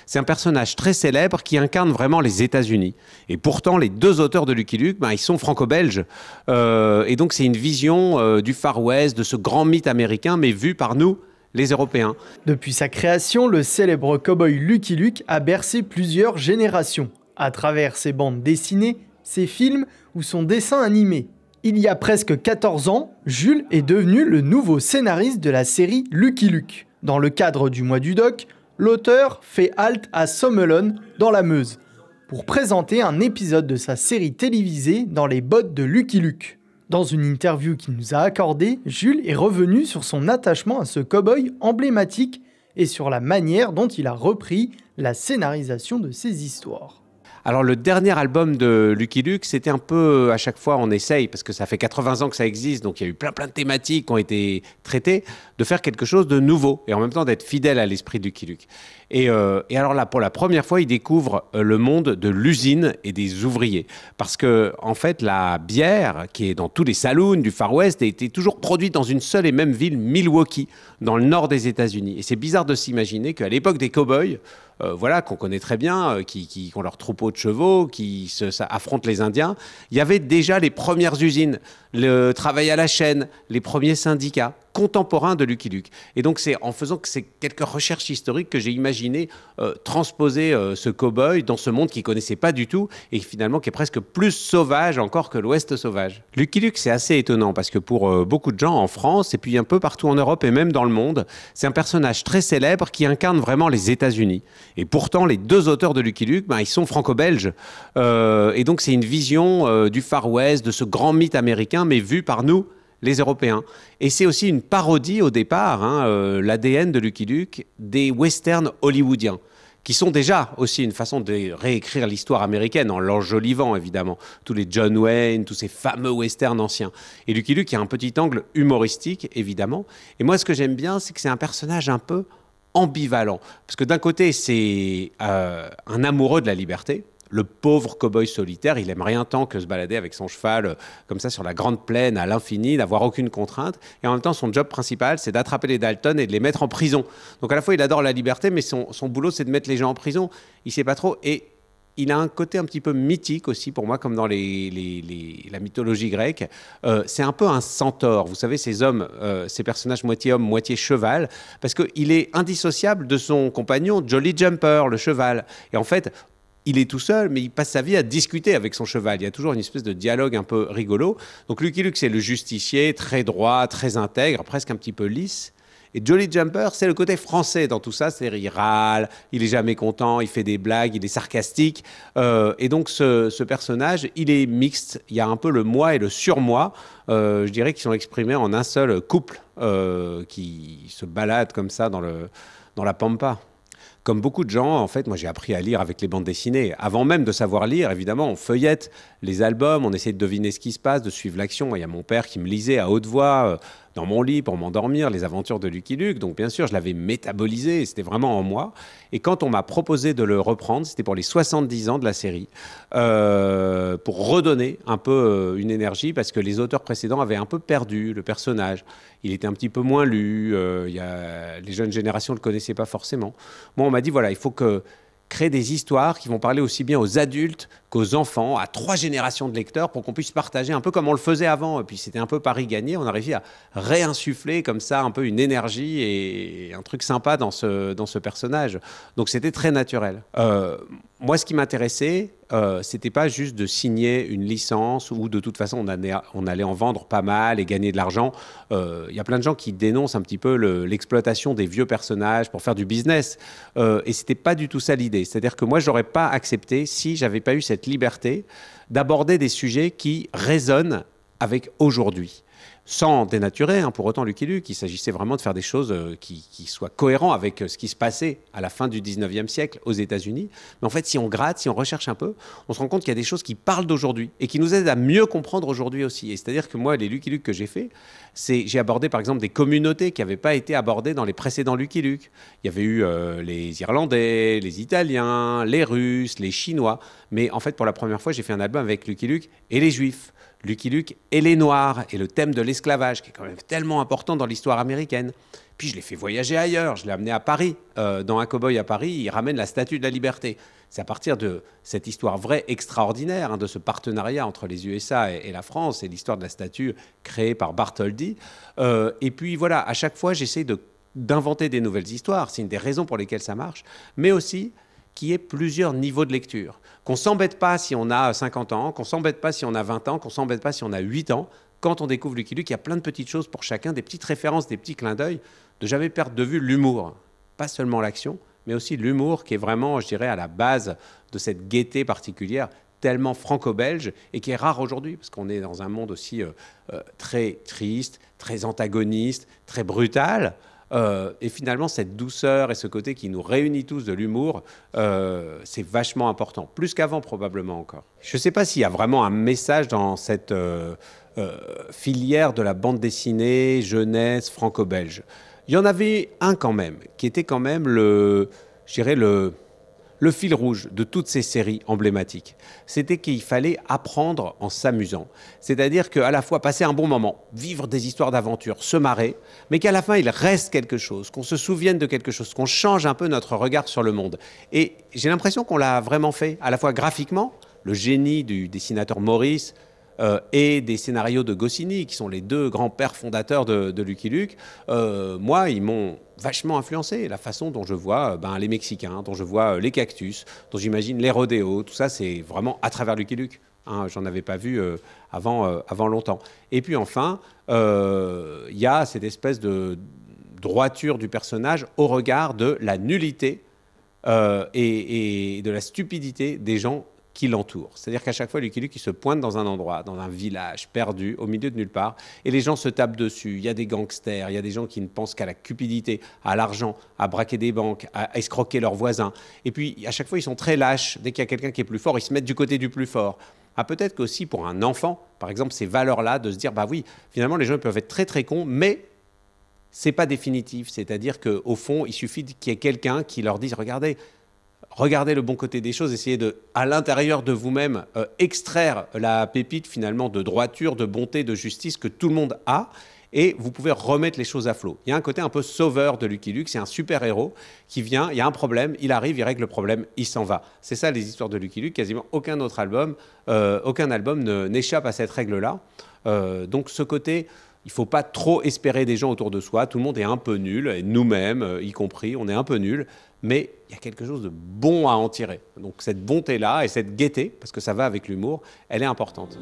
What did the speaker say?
C'est un personnage très célèbre qui incarne vraiment les États-Unis. Et pourtant, les deux auteurs de Lucky Luke, ils sont franco-belges. Et donc, c'est une vision du Far West, de ce grand mythe américain, mais vu par nous, les Européens. Depuis sa création, le célèbre cow-boy Lucky Luke a bercé plusieurs générations, à travers ses bandes dessinées, ses films ou son dessin animé. Il y a presque 14 ans, Jules est devenu le nouveau scénariste de la série Lucky Luke. Dans le cadre du mois du doc, l'auteur fait halte à Sommelon, dans la Meuse, pour présenter un épisode de sa série télévisée dans les bottes de Lucky Luke. Dans une interview qu'il nous a accordée, Jules est revenu sur son attachement à ce cow-boy emblématique et sur la manière dont il a repris la scénarisation de ses histoires. Alors le dernier album de Lucky Luke, c'était un peu, à chaque fois on essaye, parce que ça fait 80 ans que ça existe, donc il y a eu plein de thématiques qui ont été traitées, de faire quelque chose de nouveau, et en même temps d'être fidèle à l'esprit de Lucky Luke. Et alors là, pour la première fois, il découvre le monde de l'usine et des ouvriers. Parce que, en fait, la bière, qui est dans tous les saloons du Far West, a été toujours produite dans une seule et même ville, Milwaukee, dans le nord des États-Unis. Et c'est bizarre de s'imaginer qu'à l'époque des cow-boys, qu'on connaît très bien, qui ont leur troupeau de chevaux, qui affrontent les Indiens, il y avait déjà les premières usines, le travail à la chaîne, les premiers syndicats contemporains de Lucky Luke. Et donc, c'est en faisant ces quelques recherches historiques que j'ai imaginé transposer ce cow-boy dans ce monde qu'il ne connaissait pas du tout et finalement qui est presque plus sauvage encore que l'Ouest sauvage. Lucky Luke, c'est assez étonnant parce que pour beaucoup de gens en France et puis un peu partout en Europe et même dans le monde, c'est un personnage très célèbre qui incarne vraiment les États-Unis. Et pourtant, les deux auteurs de Lucky Luke, ils sont franco-belges. Et donc, c'est une vision du Far West, de ce grand mythe américain, mais vu par nous, les Européens. Et c'est aussi une parodie au départ, l'ADN de Lucky Luke, des westerns hollywoodiens, qui sont déjà aussi une façon de réécrire l'histoire américaine, en l'enjolivant évidemment. Tous les John Wayne, tous ces fameux westerns anciens. Et Lucky Luke a un petit angle humoristique, évidemment. Et moi, ce que j'aime bien, c'est que c'est un personnage un peu ambivalent. Parce que d'un côté, c'est un amoureux de la liberté. Le pauvre cow-boy solitaire, il aime rien tant que se balader avec son cheval comme ça sur la grande plaine à l'infini, n'avoir aucune contrainte. Et en même temps, son job principal, c'est d'attraper les Dalton et de les mettre en prison. Donc à la fois, il adore la liberté, mais son boulot, c'est de mettre les gens en prison. Il sait pas trop. Et il a un côté un petit peu mythique aussi, pour moi, comme dans la mythologie grecque. C'est un peu un centaure. Vous savez, ces hommes, ces personnages moitié homme, moitié cheval, parce qu'il est indissociable de son compagnon, Jolly Jumper, le cheval. Et en fait, il est tout seul, mais il passe sa vie à discuter avec son cheval. Il y a toujours une espèce de dialogue un peu rigolo. Donc Lucky Luke, c'est le justicier, très droit, très intègre, presque un petit peu lisse. Et Jolly Jumper, c'est le côté français dans tout ça. C'est-à-dire, il râle, il est jamais content, il fait des blagues, il est sarcastique. Et donc, ce personnage, il est mixte. Il y a un peu le moi et le surmoi, je dirais, qui sont exprimés en un seul couple qui se balade comme ça dans la pampa. Comme beaucoup de gens, en fait, moi j'ai appris à lire avec les bandes dessinées. Avant même de savoir lire, évidemment, on feuillette les albums, on essaie de deviner ce qui se passe, de suivre l'action. Il y a mon père qui me lisait à haute voix dans mon lit pour m'endormir les aventures de Lucky Luke. Donc bien sûr, je l'avais métabolisé, c'était vraiment en moi. Et quand on m'a proposé de le reprendre, c'était pour les 70 ans de la série, pour redonner un peu une énergie, parce que les auteurs précédents avaient un peu perdu le personnage. Il était un petit peu moins lu, les jeunes générations ne le connaissaient pas forcément. Moi, on m'a dit, voilà, il faut créer des histoires qui vont parler aussi bien aux adultes qu'aux enfants, à 3 générations de lecteurs, pour qu'on puisse partager un peu comme on le faisait avant. Et puis c'était un peu pari gagné, on a réussi à réinsuffler comme ça un peu une énergie et un truc sympa dans ce personnage. Donc c'était très naturel. Moi, ce qui m'intéressait, c'était pas juste de signer une licence où de toute façon on allait en vendre pas mal et gagner de l'argent. Il y a plein de gens qui dénoncent un petit peu l'exploitation des vieux personnages pour faire du business. Et c'était pas du tout ça l'idée. C'est-à-dire que moi, j'aurais pas accepté si j'avais pas eu cette liberté d'aborder des sujets qui résonnent avec aujourd'hui. Sans dénaturer, pour autant, Lucky Luke, il s'agissait vraiment de faire des choses qui soient cohérentes avec ce qui se passait à la fin du 19e siècle aux États-Unis. Mais en fait, si on gratte, si on recherche un peu, on se rend compte qu'il y a des choses qui parlent d'aujourd'hui et qui nous aident à mieux comprendre aujourd'hui aussi. Et c'est-à-dire que moi, les Lucky Luke que j'ai fait, j'ai abordé par exemple des communautés qui n'avaient pas été abordées dans les précédents Lucky Luke. Il y avait eu les Irlandais, les Italiens, les Russes, les Chinois. Mais en fait, pour la première fois, j'ai fait un album avec Lucky Luke et les Juifs. Lucky Luke et les Noirs, et le thème de l'esclavage, qui est quand même tellement important dans l'histoire américaine. Puis je l'ai fait voyager ailleurs, je l'ai amené à Paris. Dans Un cow-boy à Paris, il ramène la Statue de la Liberté. C'est à partir de cette histoire vraie, extraordinaire, hein, de ce partenariat entre les USA et la France, et l'histoire de la statue créée par Bartholdi. Et puis voilà, à chaque fois, j'essaie d'inventer des nouvelles histoires. C'est une des raisons pour lesquelles ça marche. Mais aussi qu'il y ait plusieurs niveaux de lecture. Qu'on ne s'embête pas si on a 50 ans, qu'on ne s'embête pas si on a 20 ans, qu'on ne s'embête pas si on a 8 ans. Quand on découvre Lucky Luke, il y a plein de petites choses pour chacun, des petites références, des petits clins d'œil, de jamais perdre de vue l'humour. Pas seulement l'action, mais aussi l'humour qui est vraiment, je dirais, à la base de cette gaieté particulière, tellement franco-belge et qui est rare aujourd'hui, parce qu'on est dans un monde aussi très triste, très antagoniste, très brutal. Et finalement, cette douceur et ce côté qui nous réunit tous de l'humour, c'est vachement important, plus qu'avant probablement encore. Je ne sais pas s'il y a vraiment un message dans cette filière de la bande dessinée jeunesse franco-belge. Il y en avait un quand même, qui était quand même je dirais le fil rouge de toutes ces séries emblématiques. C'était qu'il fallait apprendre en s'amusant. C'est-à-dire qu'à la fois passer un bon moment, vivre des histoires d'aventure, se marrer, mais qu'à la fin, il reste quelque chose, qu'on se souvienne de quelque chose, qu'on change un peu notre regard sur le monde. Et j'ai l'impression qu'on l'a vraiment fait, à la fois graphiquement, le génie du dessinateur Maurice, et des scénarios de Goscinny, qui sont les deux grands pères fondateurs de Lucky Luke, moi, ils m'ont vachement influencé. La façon dont je vois les Mexicains, dont je vois les cactus, dont j'imagine les rodéos, tout ça, c'est vraiment à travers Lucky Luke. Hein, j'en avais pas vu avant longtemps. Et puis enfin, il y a cette espèce de droiture du personnage au regard de la nullité et de la stupidité des gens qui l'entourent. C'est-à-dire qu'à chaque fois, Lucky Luke, il se pointe dans un endroit, dans un village perdu, au milieu de nulle part, et les gens se tapent dessus. Il y a des gangsters, il y a des gens qui ne pensent qu'à la cupidité, à l'argent, à braquer des banques, à escroquer leurs voisins. Et puis, à chaque fois, ils sont très lâches. Dès qu'il y a quelqu'un qui est plus fort, ils se mettent du côté du plus fort. Ah, peut-être qu'aussi, pour un enfant, par exemple, ces valeurs-là, de se dire, bah oui, finalement, les gens peuvent être très, très cons, mais c'est pas définitif. C'est-à-dire qu'au fond, il suffit qu'il y ait quelqu'un qui leur dise, regardez le bon côté des choses, essayez de, à l'intérieur de vous-même, extraire la pépite finalement de droiture, de bonté, de justice que tout le monde a, et vous pouvez remettre les choses à flot. Il y a un côté un peu sauveur de Lucky Luke, c'est un super-héros qui vient, il y a un problème, il arrive, il règle le problème, il s'en va. C'est ça les histoires de Lucky Luke, quasiment aucun album n'échappe à cette règle-là. Donc ce côté... Il ne faut pas trop espérer des gens autour de soi. Tout le monde est un peu nul, et nous-mêmes, y compris, on est un peu nuls. Mais il y a quelque chose de bon à en tirer. Donc cette bonté-là et cette gaieté, parce que ça va avec l'humour, elle est importante.